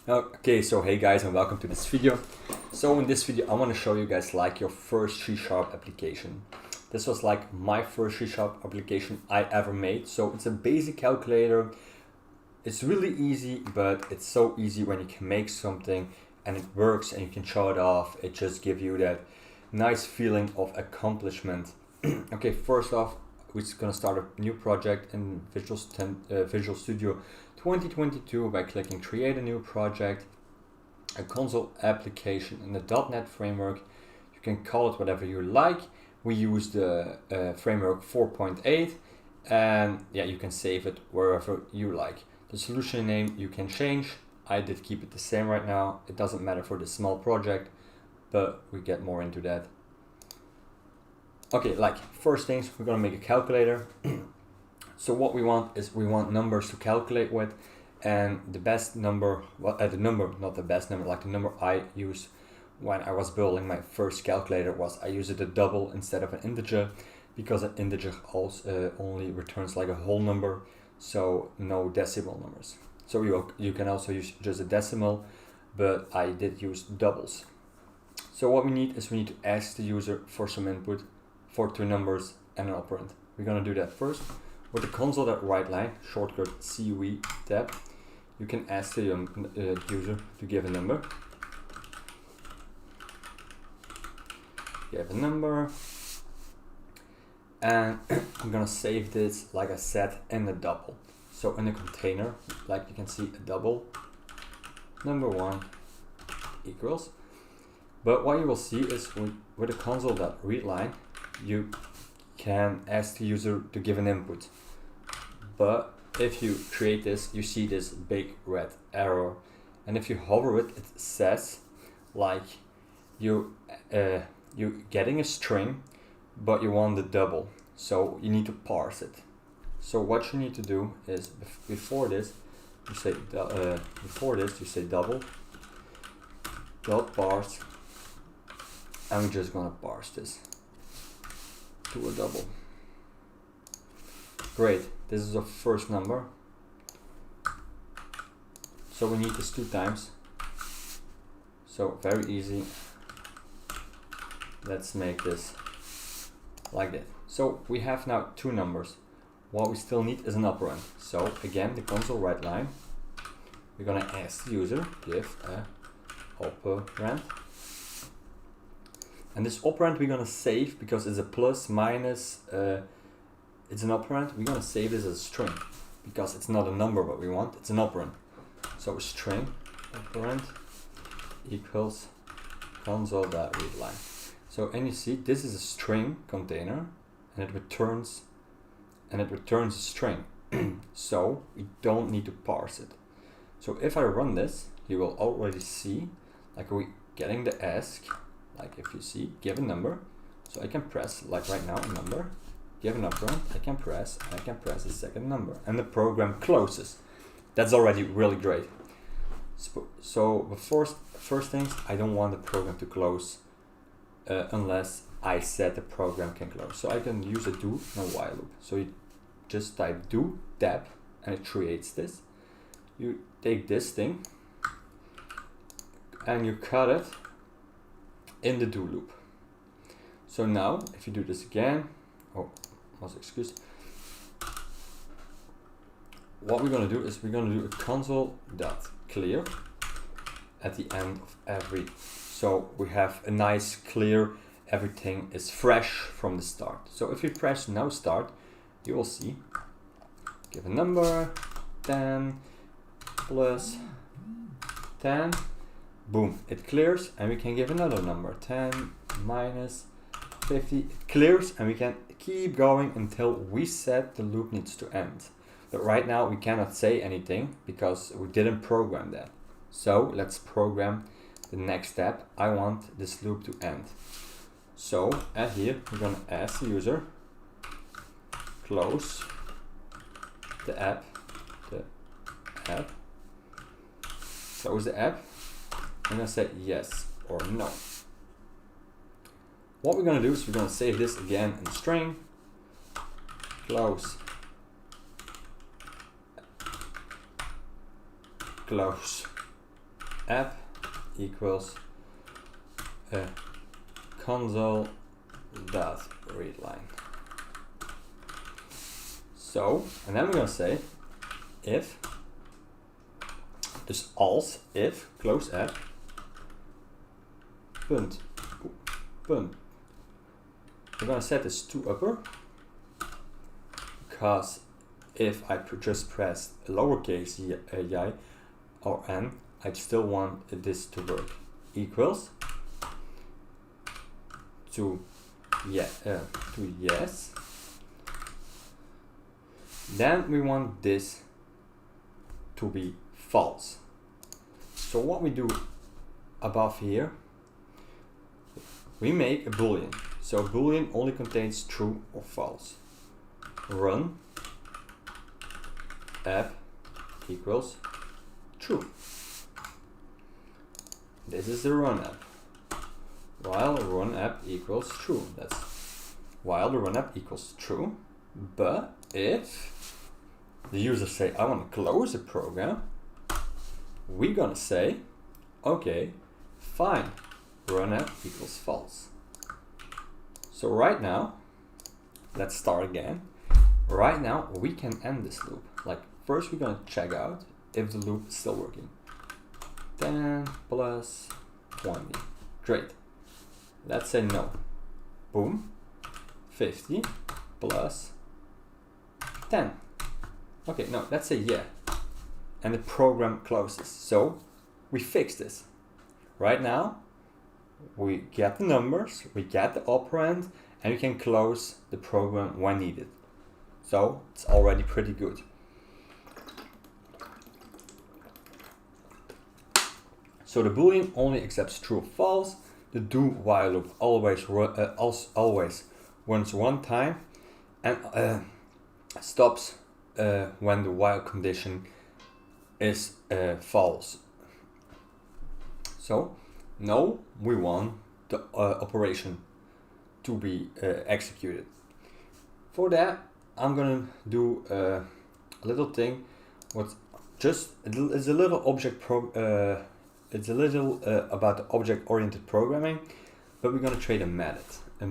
Okay, so hey guys and welcome to this video. So in this video I want to show you guys like your first C# application. This was like my first C# application I ever made. So it's a basic calculator. It's really easy, but it's so easy when you can make something and it works and you can show it off. It just gives you that nice feeling of accomplishment. Okay, first off, we're gonna start a new project in Visual Studio 2022 by clicking create a new project, a console application in the .NET framework. You can call it whatever you like. We use the framework 4.8 and yeah, you can save it wherever you like. The solution name you can change. I did keep it the same right now. It doesn't matter for this small project, but we get more into that. Okay, like first things, we're gonna make a calculator. So what we want is we want numbers to calculate with, and the best number, not the best number, like the number I used when I was building my first calculator was I used a double instead of an integer, because an integer also only returns like a whole number, so no decimal numbers. So you can also use just a decimal, but I did use doubles. So what we need is we need to ask the user for some input for two numbers and an operand. We're gonna do that first. With the console.write line, shortcut CUE tab, you can ask the user to give a number. Give a number. And I'm gonna save this, like I said, in a double. So in a container, like you can see, a double, number one equals. But what you will see is with the console.read line, you can ask the user to give an input. But if you create this, you see this big red arrow, and if you hover it, it says like you're getting a string, but you want the double, so you need to parse it. So what you need to do is before this you say double dot parse, and we're just gonna parse this to a double. Great, this is our first number. So we need this 2 times. So very easy. Let's make this like that. So we have now 2 numbers. What we still need is an operand. So again, the console.write line, we're gonna ask the user, give a operand. And this operand we're gonna save because it's a plus, minus, it's an operand. We're gonna save this as a string because it's not a number what we want, it's an operand. So a string operand equals console.read line. So and you see this is a string container and it returns a string. So we don't need to parse it. So if I run this, you will already see like we getting the ask. Like if you see, give a number, so I can press, like right now, a number, give an operand, I can press the second number, and the program closes. That's already really great. So the first things, I don't want the program to close unless I said the program can close. So I can use a do and a while loop. So you just type do tab, and it creates this. You take this thing, and you cut it in the do loop. So now if you do this again, what we're gonna do is we're gonna do a console.clear at the end of every, so we have a nice clear, everything is fresh from the start. So if you press now start, you will see give a number 10 plus 10, boom, it clears, and we can give another number 10 minus 50. It clears, and we can keep going until we said the loop needs to end. But right now we cannot say anything because we didn't program that. So let's program the next step. I want this loop to end. So at here we're gonna ask the user close the app, close the app. I'm gonna say yes or no. What we're gonna do is we're gonna save this again in string, close, close, app equals console dot readline. So, and then we're gonna say if, dus als if close app punt. We're gonna set this to upper because if I just press lowercase y or n, I still want this to work. Equals to yes. Then we want this to be false. So what we do above here, we make a boolean. So boolean only contains true or false. Run app equals true. This is the run app. While run app equals true. That's while the run app equals true. But if the user say I want to close the program, we're gonna say okay, fine, run app equals false. So right now, let's start again. Right now we can end this loop. Like first we're gonna check out if the loop is still working. 10 plus 20. Great. Let's say no. Boom. 50 plus 10. Okay, no, let's say yeah. And the program closes. So we fix this. Right now, we get the numbers, we get the operand, and we can close the program when needed. So it's already pretty good. So the boolean only accepts true or false. The do while loop always runs one time and stops when the while condition is false. So now we want the operation to be executed. For that, I'm gonna do a little thing. What's just it's a little object it's a little about the object-oriented programming, but we're gonna create a method, a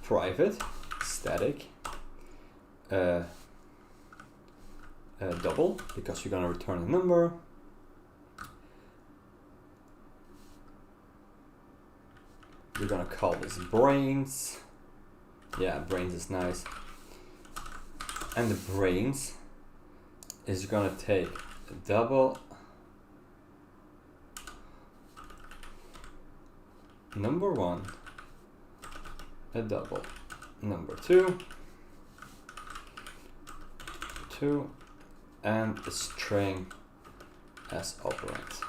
private static double, because we're gonna return a number. We're gonna call this brains. Yeah, brains is nice. And the brains is gonna take a double number one, a double number two, and a string as operand.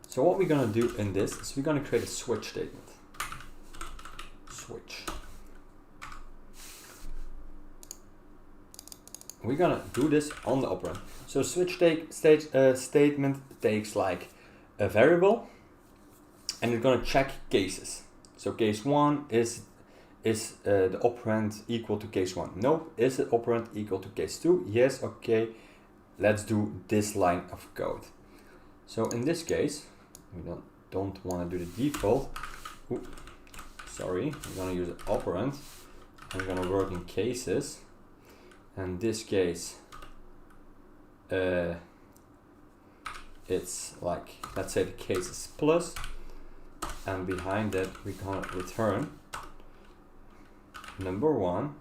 So what we're gonna do in this is we're gonna create a switch statement. Switch. We're gonna do this on the operand. So switch statement takes like a variable, and it's gonna check cases. So case 1 is the operand equal to case 1? Nope. Is the operand equal to case 2? Yes. Okay. Let's do this line of code. So in this case, we don't want to do the default. Ooh, sorry. We're gonna use an operand. And we're gonna work in cases. And this case, it's like, let's say the case is plus. And behind that, we're gonna return number 1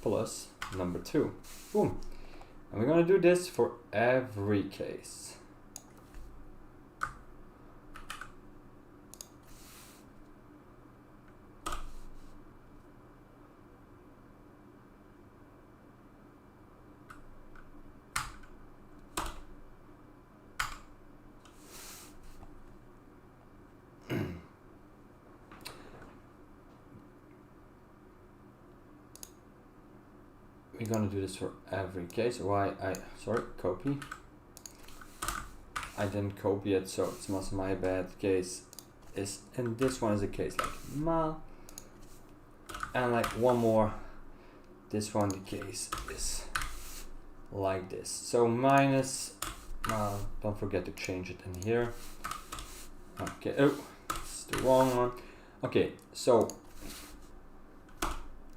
plus number 2. Boom. And we're gonna do this for every case. We're gonna do this for every case. Copy. I didn't copy it, so it's not my bad. Case is, and this one is a case like ma, and like one more. This one, the case is like this. So minus, don't forget to change it in here. Okay, oh, it's the wrong one. Okay, so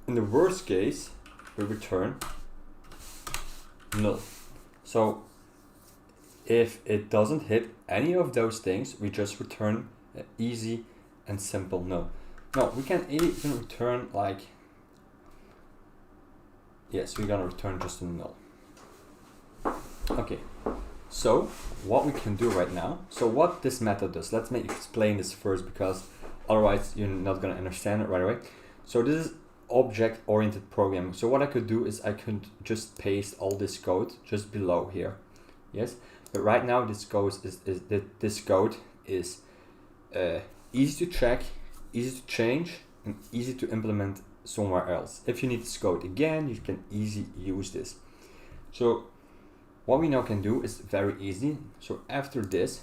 in the worst case, we return null. So if it doesn't hit any of those things, we just return an easy and simple null. No, we can even return like, yes, we're gonna return just a null. Okay, so what we can do right now, so what this method does, let me explain this first because otherwise you're not gonna understand it right away. So this is object-oriented programming. So what I could do is I could just paste all this code just below here. Yes, but right now this code is easy to check, easy to change, and easy to implement somewhere else. If you need this code again, you can easily use this. So what we now can do is very easy. So after this,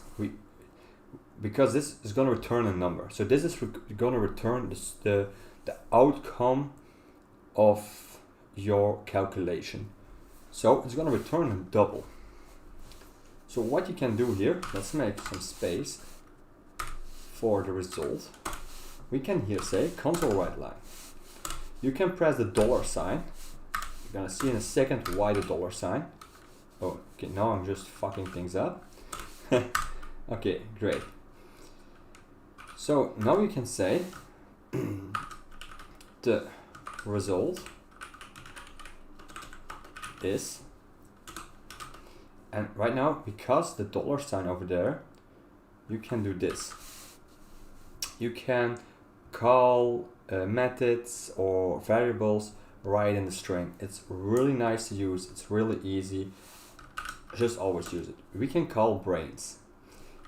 because this is going to return a number. So this is going to return the outcome of your calculation. So it's going to return a double. So what you can do here, let's make some space for the result. We can here say console write line. You can press the $sign. You're gonna see in a second why the $sign. Oh, okay, now I'm just fucking things up. Okay, great. So now you can say the result is, and right now, because the $sign over there, you can do this. You can call methods or variables right in the string. It's really nice to use. It's really easy. Just always use it. We can call brains,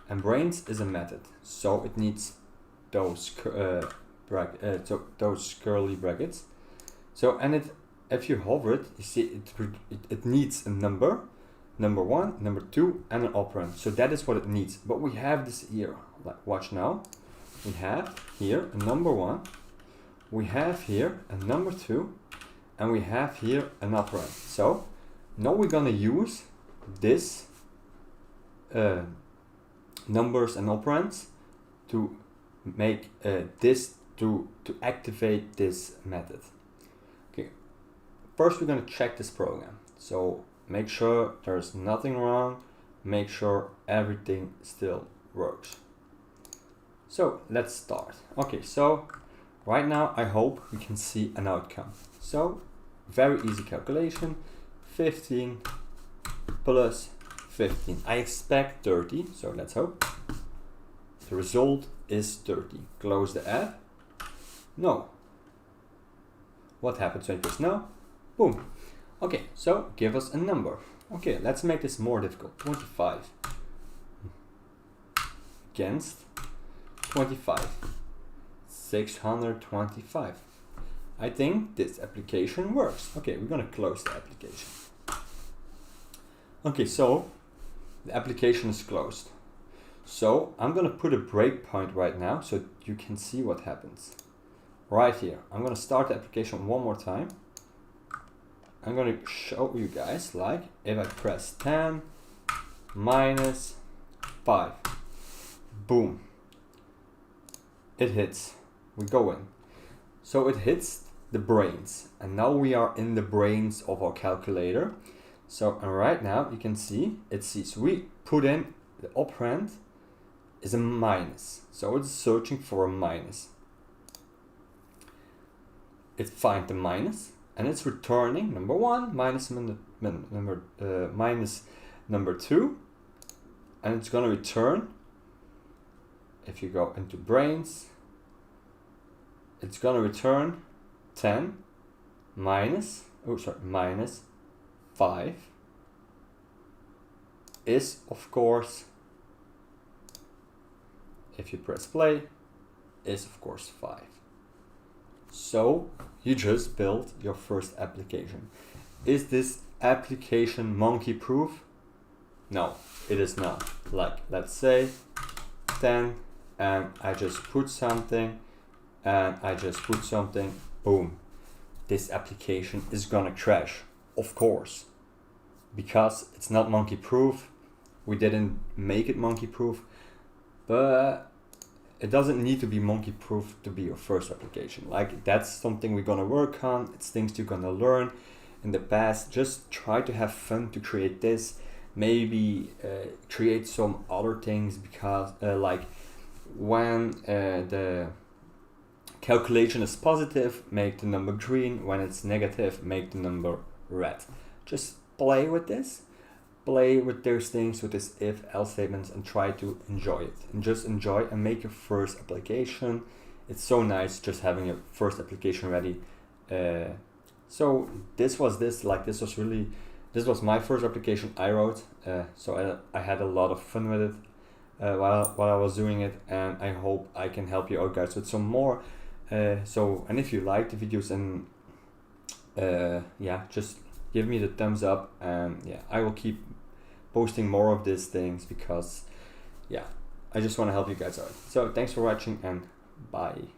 and brains is a method, so it needs those those curly brackets. So if you hover it, you see it needs a number 1, number 2, and an operand. So that is what it needs. But we have this here. Like, watch now. We have here a number 1. We have here a number 2, and we have here an operand. So now we're gonna use this numbers and operands to make this to activate this method. Okay, first we're gonna check this program. So make sure there's nothing wrong. Make sure everything still works. So let's start. Okay, so right now I hope we can see an outcome. So very easy calculation. 15 plus 15. I expect 30, so let's hope. The result is 30. Close the app. No. What happens when you press no? Boom. Okay, so give us a number. Okay, let's make this more difficult. 25 against 25. 625. I think this application works. Okay, we're gonna close the application. Okay, so the application is closed. So I'm gonna put a breakpoint right now so you can see what happens. Right here, I'm gonna start the application one more time. I'm gonna show you guys, like, if I press 10 minus 5, boom, it hits, we go in. So it hits the brains, and now we are in the brains of our calculator. So, and right now you can see, it sees we put in the operand is a minus. So it's searching for a minus. It finds the minus, and it's returning number 1 minus minus number 2, and it's gonna return, if you go into brains, it's gonna return 10 minus, minus 5 is, of course, if you press play, is of course 5. So you just built your first application. Is this application monkey proof? No, it is not. Like, let's say 10, and I just put something, and I just put something, boom. This application is gonna crash, of course. because it's not monkey proof. We didn't make it monkey proof, but it doesn't need to be monkey proof to be your first application. Like, that's something we're gonna work on. It's things you're gonna learn in the past. Just try to have fun to create this. Maybe create some other things, because like when the calculation is positive, make the number green. When it's negative, make the number red. Just play with this. Play with those things, with this if else statements, and try to enjoy it. And just enjoy and make your first application. It's so nice just having your first application ready. So this was my first application I wrote. So I had a lot of fun with it while I was doing it, and I hope I can help you out guys with some more. And if you like the videos, and just give me the thumbs up, and I will keep posting more of these things, because I just want to help you guys out. So thanks for watching, and bye.